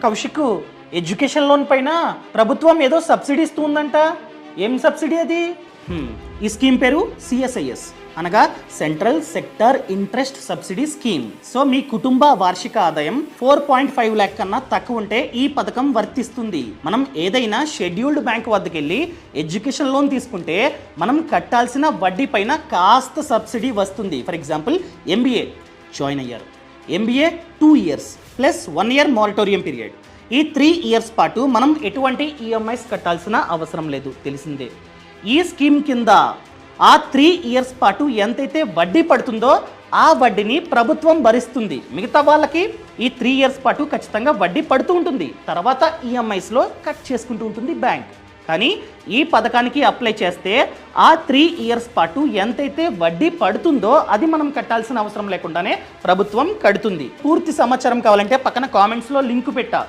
Kaushik, education loan పైన ప్రభుత్వం ఏదో సబ్సిడీ ఇస్తుందంట. ఏం సబ్సిడీ అది? ఈ స్కీమ్ పేరు సిఎస్ఐఎస్, అనగా central sector interest subsidy scheme. So మీ కుటుంబ వార్షిక ఆదాయం 4.5 lakh కన్నా తక్కువ ఉంటే ఈ పథకం వర్తిస్తుంది. మనం ఏదైనా షెడ్యూల్డ్ బ్యాంక్ వద్దకు వెళ్ళి ఎడ్యుకేషన్ లోన్ తీసుకుంటే మనం కట్టాల్సిన వడ్డీ పైన కాస్త సబ్సిడీ వస్తుంది. ఫర్ ఎగ్జాంపుల్ ఎంబీఏ జాయిన్ అయ్యారు, MBA 2 years plus 1 year moratorium period. ఈ 3 years పాటు మనం ఎటువంటి ఈఎంఐస్ కట్టాల్సిన అవసరం లేదు, తెలిసిందే. ఈ స్కీమ్ కింద ఆ 3 years పాటు ఎంతైతే వడ్డీ పడుతుందో ఆ వడ్డీని ప్రభుత్వం భరిస్తుంది. మిగతా వాళ్ళకి ఈ 3 years పాటు ఖచ్చితంగా వడ్డీ పడుతూ ఉంటుంది, తర్వాత ఈఎంఐస్లో కట్ చేసుకుంటూ ఉంటుంది బ్యాంక్. కానీ ఈ పథకానికి అప్లై చేస్తే ఆ 3 years పాటు ఎంతైతే వడ్డీ పడుతుందో అది మనం కట్టాల్సిన అవసరం లేకుండానే ప్రభుత్వం కడుతుంది. పూర్తి సమాచారం కావాలంటే పక్కన కామెంట్స్లో లింక్ పెట్టా.